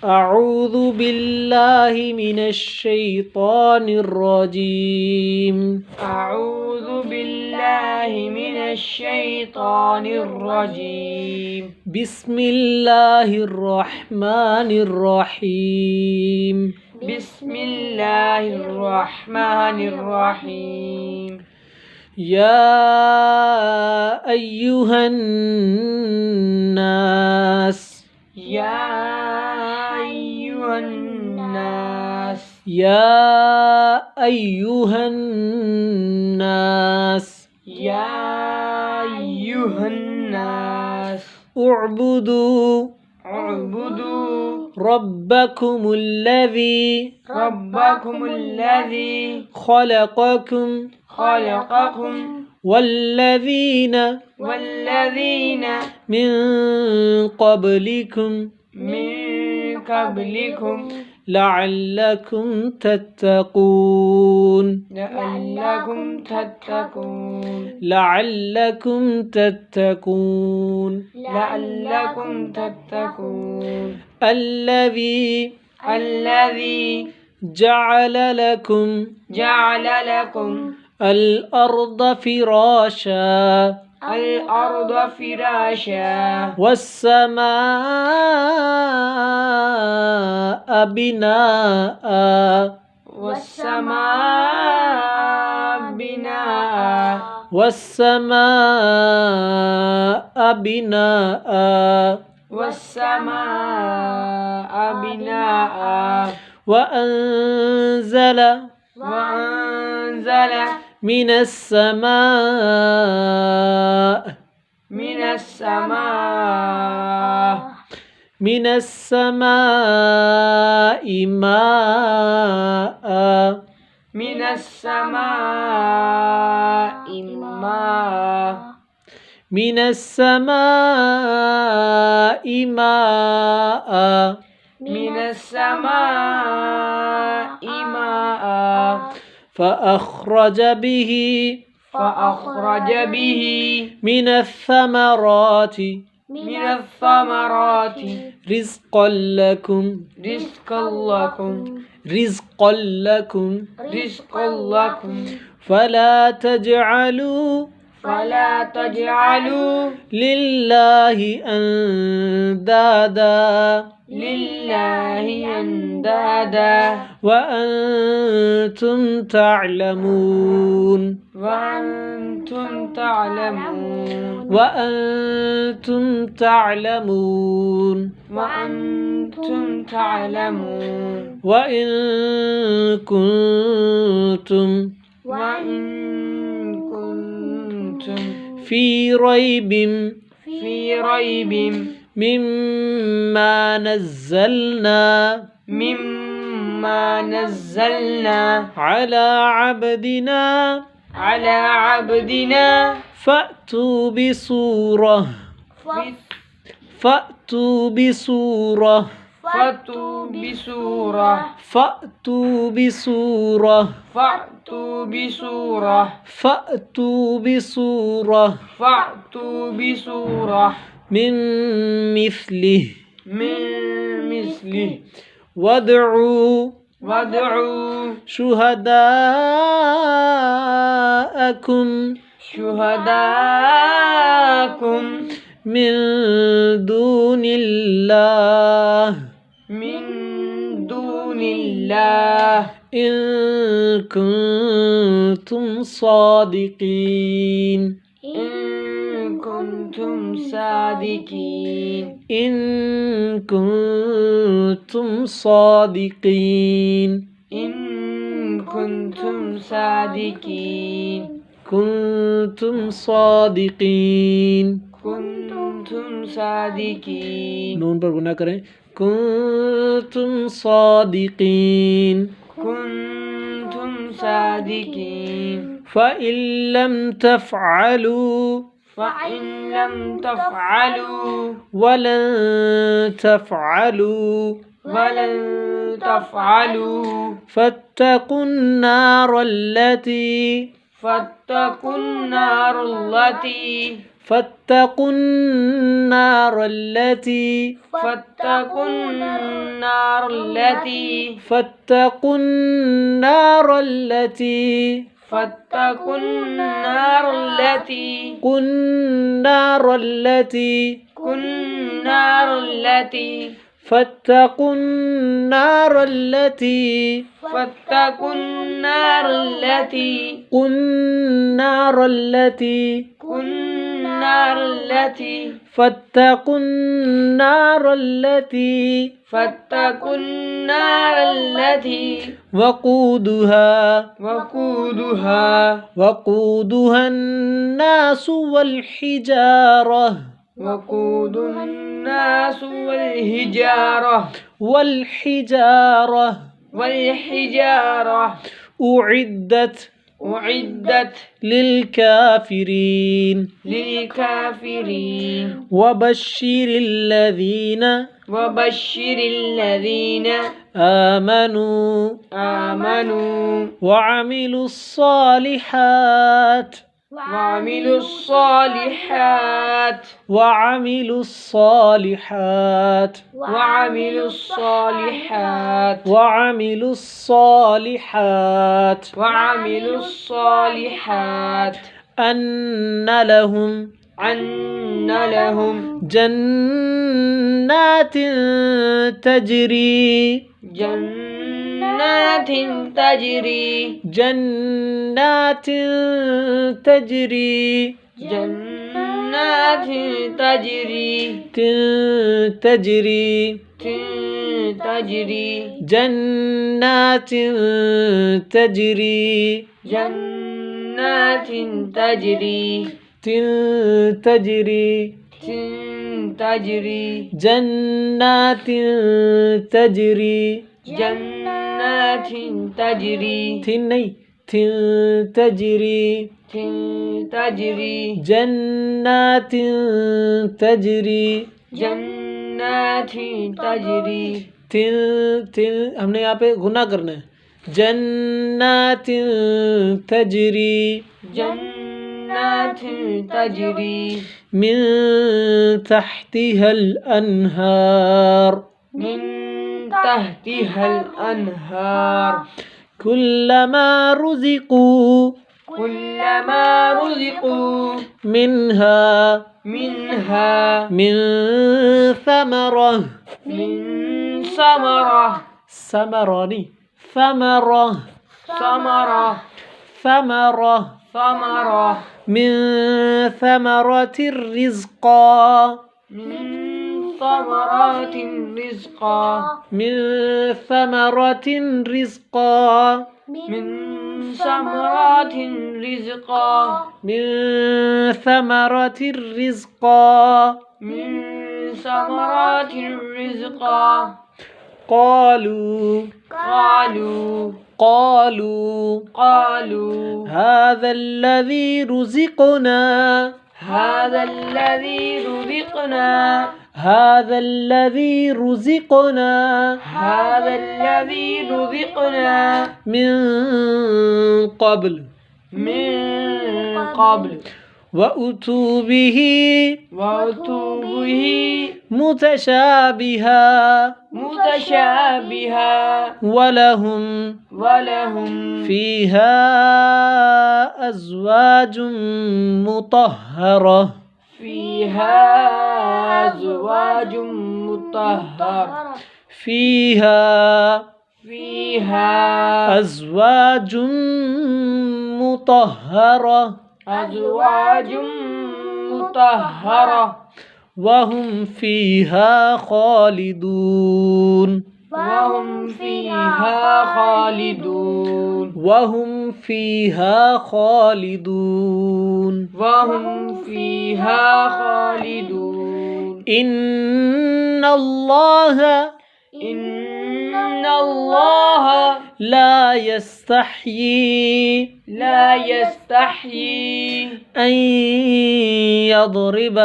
أعوذ بالله من الشيطان الرجيم. أعوذ بالله من الشيطان الرجيم. بسم الله الرحمن الرحيم. بسم الله الرحمن الرحيم. يا أيها الناس. يا أيها الناس. يا أيها الناس. يا أيها الناس. اعبدوا ربكم الذي خلقكم والذين من قبلكم لعلكم تتقون. الذي جعل لكم الأرض فراشا والسماء بناء وأنزل من السماء ماء فأخرج به من الثمرات رزقا لكم فلا تجعلوا لله أندادا وأنتم تعلمون. وإن كنتم في ريب مما نزلنا على عبدنا فأتوا بسورة من مثله وادعوا شهداءكم من دون الله إن كنتم صادقين. नून पर गुना करें كنتم صادقين. فإن لم تفعلوا ولن تفعلوا فاتقوا النار التي فاتقوا النار التي فاتقوا النار التي فاتقوا النار التي فاتقوا النار التي النار التي النار التي فاتقوا النار التي فاتقوا النار التي النار التي النار التي فاتقوا النار التي فاتقوا النار التي وقودها وقودها الناس والحجارة وقودها الناس والحجارة والحجارة أعدت للكافرين وبشر الذين آمنوا وعملوا الصالحات وعملوا الصالحات وعملوا الصالحات وعملوا الصالحات وعملوا الصالحات وعملوا الصالحات أن لهم جنات تجري جنات تجري جنات تجري جنات تجري تجري تجري جنات تجري جنات تجري تجري تجري جنات تجري جنات تجري नहीं تجري تجري جنات تجري جنات تجري हमने यहाँ पे गुना करना है जन्नात तजरी جنات تجري من تحتها الأنهار من تحتها الأنهار كلما رزقوا منها من ثمرة ثمرة من ثمرة رزقا من ثمرات رزقا من ثمرة رزقا من ثمرات رزقا من ثمرة رزقا من ثمرات رزقا قالوا هذا الذي رزقنا هذا الذي رزقنا هذا الذي رزقنا هذا الذي رزقنا من قبل وأتوا به متشابها ولهم فيها أزواج مطهرة فيها أزواج مطهرة وهم فيها خالدون وهم فيها خالدون وهم فيها خالدون وهم فيها خالدون إن الله لا يستحيي أن يضرب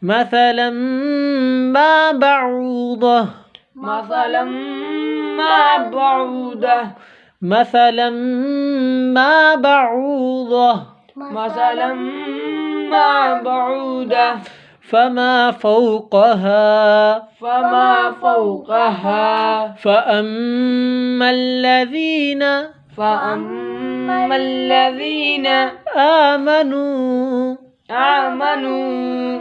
مثلا ما بعوضة مثلا ما بعودة فما فوقها فما فوقها فأما الذين فأما الذين آمنوا آمنوا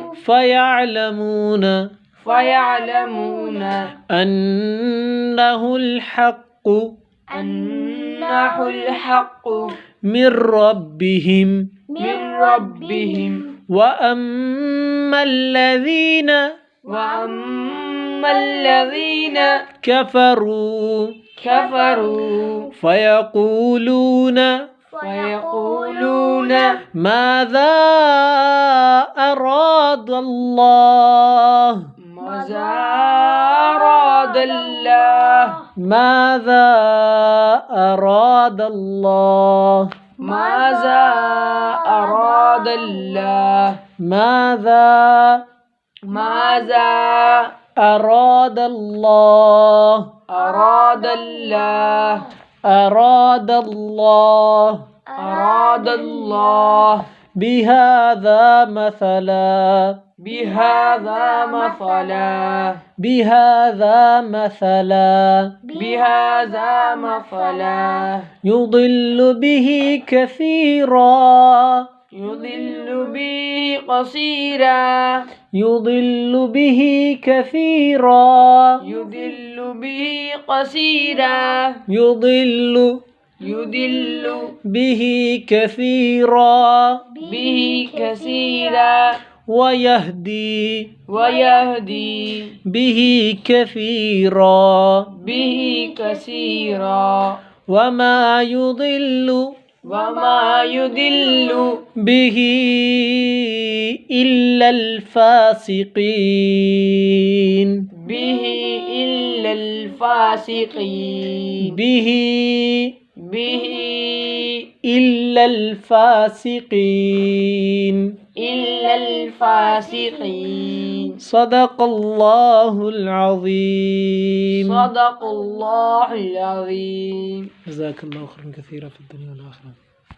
فيعلمون أنه الحق أنه الحق من ربهم من ربهم وأما الذين كفروا فيقولون ماذا أراد الله ماذا أراد الله ماذا أراد الله ماذا أراد الله ماذا أراد الله أراد الله أراد الله أراد الله بهذا مثلا بهذا مثلا بهذا مثلا بهذا مثلا يضل به كثيرا يضل به قصيرا يضل به كثيرا يضل به قصيرا يضل به كثيرا ويهدي به كثيرا وما يضل به إلا الفاسقين به إلا الفاسقين به إلا الفاسقين صدق الله العظيم صدق الله العظيم جزاك الله خيرا كثيرا في الدنيا والآخرة.